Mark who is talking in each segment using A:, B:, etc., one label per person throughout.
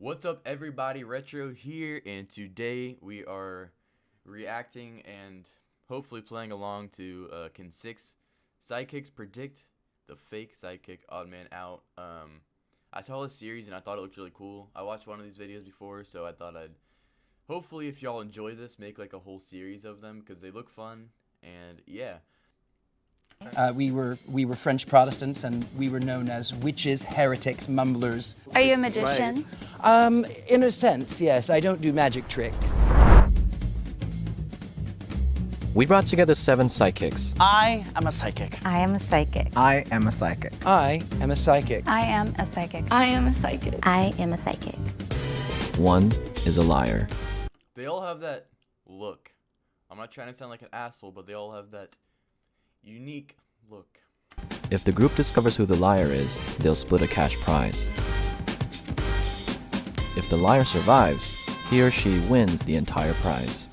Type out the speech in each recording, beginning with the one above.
A: What's up, everybody? Retro here, and today we are reacting and hopefully playing along to Can 6 Sidekicks Predict the Fake Sidekick Odd Man Out? I saw this series and I thought it looked really cool. I watched one of these videos before, so I thought I'd hopefully, if y'all enjoy this, make like a whole series of them because they look fun. And yeah.
B: We were French Protestants, and we were known as witches, heretics, mumblers.
C: Are you a magician?
B: In a sense, yes. I don't do magic tricks.
D: We brought together 7 psychics.
E: I am a psychic.
C: I am a psychic.
F: I am a psychic.
B: I am a psychic.
C: I am a psychic.
G: I am a psychic.
C: I am a psychic.
D: One is a liar.
A: They all have that look. I'm not trying to sound like an asshole, but they all have that unique look.
D: If the group discovers who the liar is, they'll split a cash prize. If the liar survives, he or she wins the entire prize.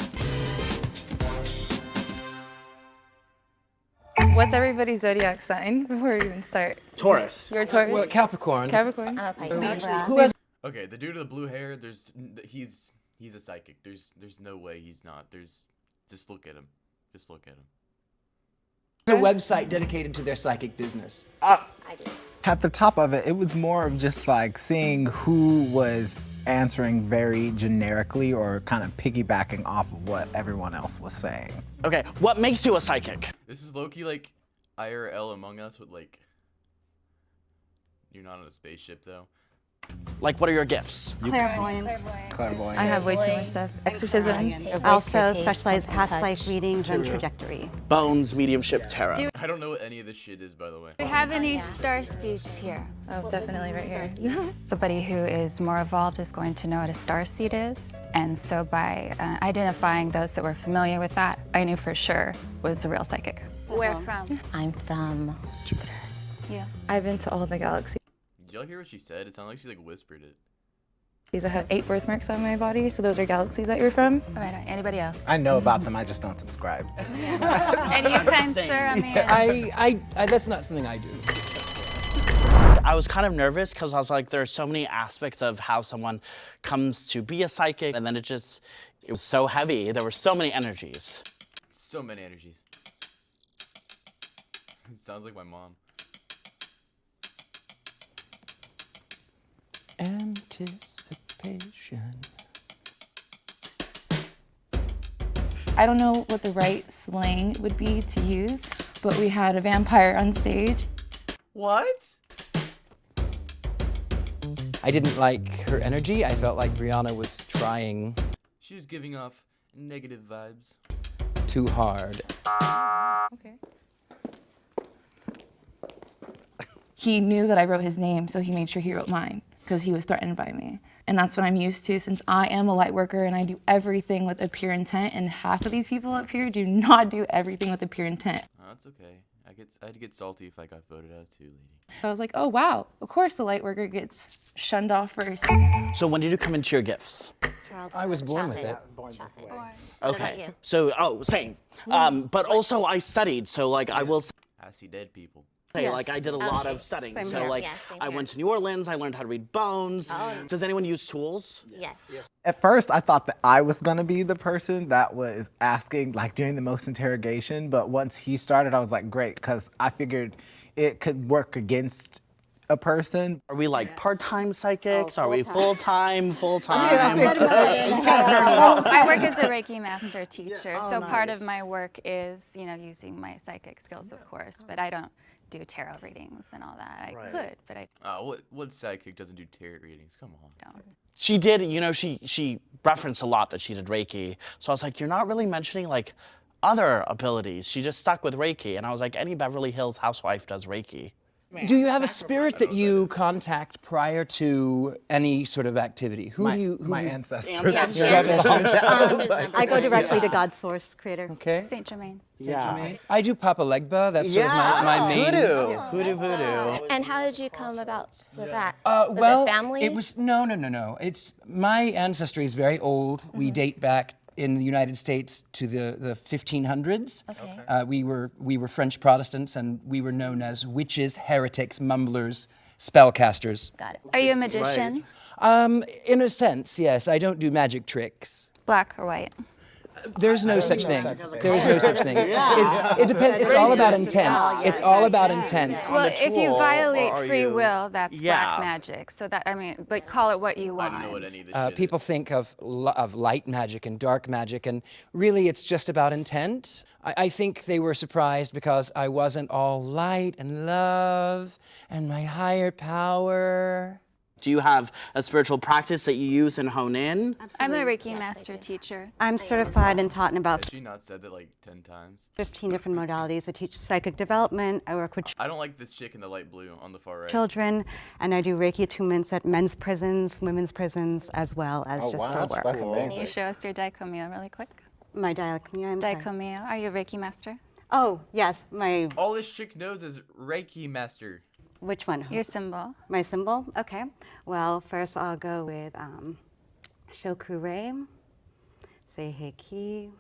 G: What's everybody's zodiac sign before we even start?
E: Taurus.
G: You're a Taurus?
B: Well, Capricorn.
G: Capricorn?
C: I'm a Pisces.
B: Who has
A: Okay, the dude with the blue hair, he's a psychic. There's no way he's not. Just look at him. Just look at him.
B: a website dedicated to their psychic business?
C: I do.
F: At the top of it, it was more of just like seeing who was answering very generically or kind of piggybacking off of what everyone else was saying.
E: Okay, what makes you a psychic?
A: This is low-key like IRL Among Us with like, you're not on a spaceship though.
E: Like, what are your gifts?
C: Clairvoyance.
F: Clairvoyant.
G: I have way too much stuff. Exorcisms.
C: Also specialize past life readings and trajectory.
E: Bones, mediumship, tarot.
A: I don't know what any of this shit is, by the way.
H: Do we have any star seeds here?
G: Oh, definitely right here.
I: Somebody who is more evolved is going to know what a starseed is, and so by identifying those that were familiar with that, I knew for sure was the real psychic.
H: Where from?
C: I'm from Jupiter.
I: Yeah.
G: I've been to all the galaxies.
A: Did y'all hear what she said? It sounded like she like whispered it.
G: I have 8 birthmarks on my body, so those are galaxies that you're from.
I: All right, anybody else?
F: I know about them, I just don't subscribe.
H: And you, kind sir, on the end?
B: I that's not something I do.
E: I was kind of nervous because I was like, there are so many aspects of how someone comes to be a psychic, and then it was so heavy. There were so many energies.
A: So many energies. It sounds like my mom.
B: Anticipation.
G: I don't know what the right slang would be to use, but we had a vampire on stage.
A: What?
B: I didn't like her energy. I felt like BREANNA was trying
A: She was giving off negative vibes.
B: too hard.
G: Okay. He knew that I wrote his name, so he made sure he wrote mine, because he was threatened by me. And that's what I'm used to, since I am a light worker and I do everything with a pure intent, and half of these people up here do not do everything with a pure intent.
A: Oh, that's okay. I'd get salty if I got voted out too, lady.
G: So I was like, oh wow, of course the light worker gets shunned off first.
E: So when did you come into your gifts?
B: I was born with it.
E: Okay. So, same. But also I studied, so like I will
A: I see dead people.
E: say,
C: Yes.
E: like I did a lot of studying.
C: Same
E: So
C: here.
E: like
C: Yeah, same
E: I
C: here.
E: went to New Orleans, I learned how to read bones.
C: Oh.
E: Does anyone use tools?
C: Yes.
F: At first, I thought that I was gonna be the person that was asking, like doing the most interrogation, but once he started, I was like, great, because I figured it could work against a person.
E: Are we like part-time psychics? Are we
C: full-time.
E: full-time?
I: I work as a Reiki master teacher, so part of my work is, using my psychic skills, of course, but I don't do tarot readings and all that. I could, but I
A: What psychic doesn't do tarot readings? Come on.
I: don't.
E: She did, she referenced a lot that she did Reiki. So I was like, you're not really mentioning like other abilities. She just stuck with Reiki. And I was like, any Beverly Hills housewife does Reiki.
B: Do you have a spirit that you contact prior to any sort of activity? Who
F: My
B: do you?
F: ancestors.
C: I go directly to God's source, creator.
B: Okay.
I: Saint Germain.
E: Yeah.
B: I do Papa Legba. That's sort of my main.
E: Voodoo.
C: And how did you come about with that?
B: Well,
C: family?
B: it was no. It's my ancestry is very old. We date back in the United States to the 1500s.
C: Okay.
B: We were French Protestants, and we were known as witches, heretics, mumblers, spellcasters.
C: Got it.
I: Are you a magician?
B: In a sense, yes. I don't do magic tricks.
I: Black or white?
B: There's no such thing. There's no such thing. It depends. It's all about intent. It's all about intent.
I: Well, if you
E: tool,
I: violate
E: or are
I: free
E: you-
I: will, that's
E: Yeah.
I: black magic. So that, I mean, but call it what you
A: I
I: want.
A: don't know what any of this shit
B: People
A: is.
B: think of light magic and dark magic, and really it's just about intent. I think they were surprised because I wasn't all light and love and my higher power.
E: Do you have a spiritual practice that you use and hone in?
I: I'm a Reiki master teacher.
C: I'm certified and taught in about
A: Has she not said that like 10 times?
C: 15 different modalities. I teach psychic development. I work with
A: I don't like this chick in the light blue on the far right.
C: children, and I do Reiki attunements at men's prisons, women's prisons, as well as just for work.
I: Can you show us your daikomyo really quick?
C: My dialectomia, I'm sorry.
I: Daikomyo. Are you a Reiki master?
C: Oh, yes, my,
A: All this chick knows is Reiki master.
C: which one?
I: Your symbol.
C: My symbol? Okay. Well, first I'll go with Shokure, Seiheki.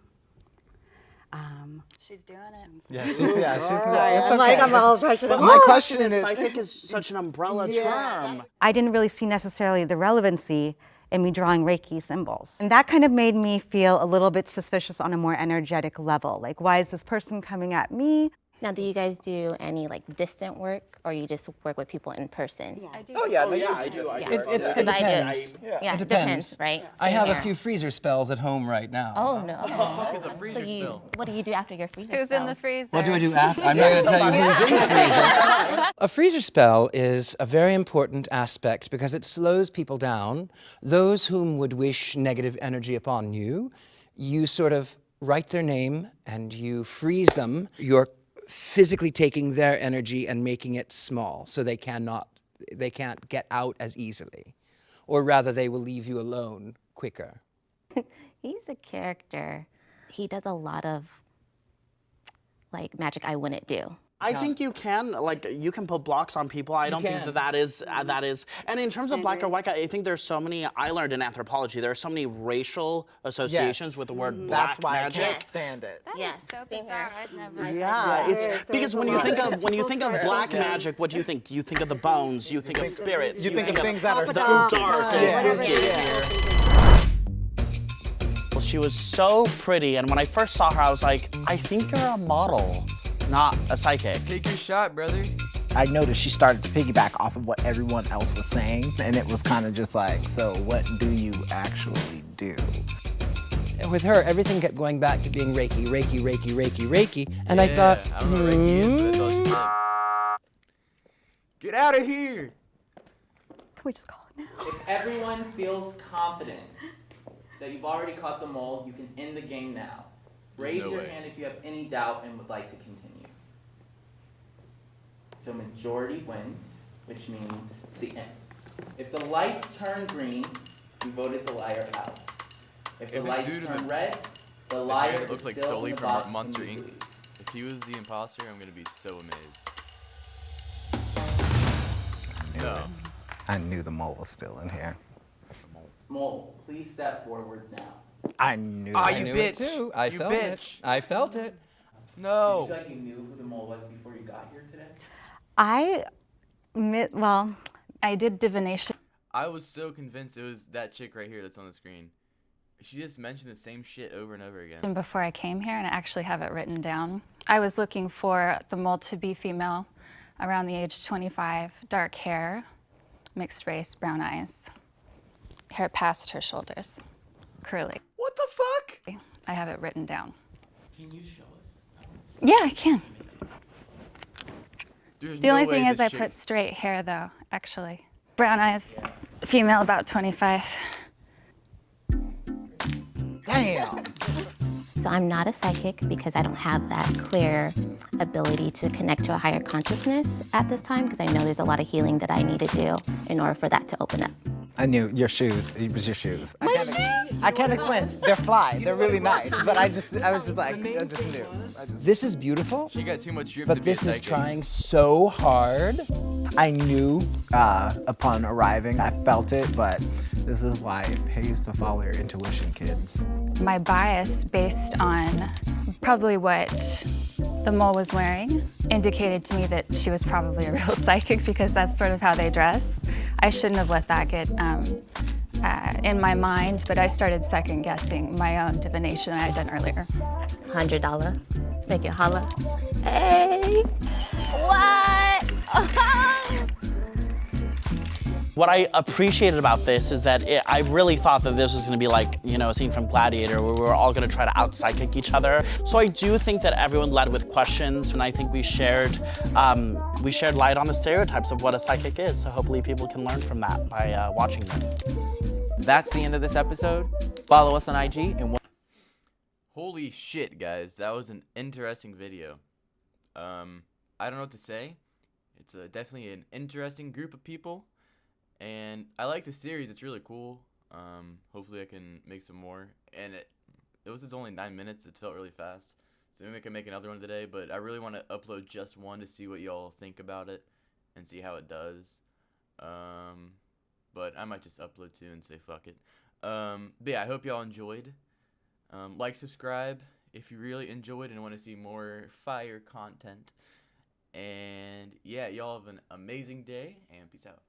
I: She's doing it.
F: Yeah, she's nice.
C: I'm like, I'm all pressured.
F: My question is,
E: Psychic is such an umbrella term.
C: I didn't really see necessarily the relevancy in me drawing Reiki symbols. And that kind of made me feel a little bit suspicious on a more energetic level. Like, why is this person coming at me?
J: Now, do you guys do any like distant work, or you just work with people in person?
I: I do.
E: I do.
B: It
J: Because I
B: depends.
J: do. Yeah,
B: It
J: it
B: depends.
J: right?
B: I
J: Same
B: have a
J: here.
B: few freezer spells at home right now.
J: Oh no.
A: What the fuck is a freezer
J: So you,
A: spell?
J: what do you do after your freezer
I: Who's
J: spell?
I: in the freezer?
B: What do I do after? I'm not going to tell you who's in the freezer. A freezer spell is a very important aspect because it slows people down. Those whom would wish negative energy upon you, you sort of write their name and you freeze them. You're physically taking their energy and making it small so they can't get out as easily. Or rather, they will leave you alone quicker.
J: He's a character. He does a lot of like magic I wouldn't do.
E: I think you can, like, you can put blocks on people. I don't think
B: can.
E: that is, and in terms of black or white, I think there's so many, I learned in anthropology, there are so many racial associations with the word black
F: that's why
E: magic.
F: I can't stand it.
I: That
J: Yeah,
I: is so
J: same
I: bizarre.
J: here.
I: I'd never.
E: Yeah, it's because when you think of black magic, what do you think? You think of the bones, you think of spirits,
F: You think of things that are
E: so
F: so
E: dark and spooky. Well, she was so pretty, and when I first saw her, I was like, I think you're a model, not a psychic.
A: Take your shot, brother.
F: I noticed she started to piggyback off of what everyone else was saying, and it was kind of just like, so what do you actually do?
B: With her, everything kept going back to being Reiki, Reiki, Reiki, Reiki, Reiki. And I
A: Yeah,
B: thought,
A: I don't know what Reiki is, but that's all she said. Get out of here!
C: Can we just call it now?
K: If everyone feels confident that you've already caught the mole, you can end the game now. Raise
A: no
K: your
A: way.
K: hand if you have any doubt and would like to continue. So majority wins, which means it's the end. If the lights turn green, you voted the liar out. If the
A: If it's
K: lights
A: due to
K: turn
A: the-
K: red, the
A: The
K: liar
A: hair
K: is
A: looks like
K: still
A: Sully
K: in the
A: from
K: box
A: Monster
K: and you
A: Inc.
K: lose.
A: If he was the imposter, I'm gonna be so amazed. No.
F: I knew the mole was still in here.
K: Mole, please step forward now.
F: I knew
A: Ah,
F: it.
A: you
B: I knew
A: bitch.
B: it too. I
A: You
B: felt
A: bitch.
B: it. I felt it.
K: Did
A: No.
K: you feel like you knew who the mole was before you got here today?
C: Well,
I: I did divination.
A: I was so convinced it was that chick right here that's on the screen. She just mentioned the same shit over and over again.
I: Before I came here, and I actually have it written down. I was looking for the mole to be female, around the age 25, dark hair, mixed race, brown eyes, hair past her shoulders, curly.
A: What the fuck?
I: I have it written down.
K: Can you show us?
I: Yeah, I can.
A: There's
I: The
A: no
I: only
A: way
I: thing is
A: this
I: I
A: chick-
I: put straight hair, though, actually. Brown eyes, female, about 25.
F: Damn.
J: So I'm not a psychic because I don't have that clear ability to connect to a higher consciousness at this time, because I know there's a lot of healing that I need to do in order for that to open up.
F: I knew your shoes. It was your shoes. I can't explain. They're fly. They're really nice. But I was just like, I just knew.
B: This is beautiful,
A: She got too much drip to
B: but
A: be a
B: this is
A: psychic.
B: trying so hard.
F: I knew upon arriving, I felt it, but this is why it pays to follow your intuition, kids.
I: My bias based on probably what the mole was wearing indicated to me that she was probably a real psychic because that's sort of how they dress. I shouldn't have let that get in my mind, but I started second guessing my own divination I had done earlier.
J: $100. Make it holla. Hey! What?
E: What I appreciated about this is that I really thought that this was gonna be like, you know, a scene from Gladiator where we were all gonna try to out-psychic each other. So I do think that everyone led with questions, and I think we shared light on the stereotypes of what a psychic is. So hopefully people can learn from that by watching this.
K: That's the end of this episode. Follow us on IG and
A: Holy shit, guys. That was an interesting video. I don't know what to say. It's definitely an interesting group of people. And I like the series. It's really cool. Hopefully I can make some more. And it was just only 9 minutes. It felt really fast. So maybe I can make another one today. But I really want to upload just one to see what y'all think about it and see how it does. But I might just upload two and say fuck it. But yeah, I hope y'all enjoyed. Like, subscribe if you really enjoyed and want to see more fire content. And yeah, y'all have an amazing day and peace out.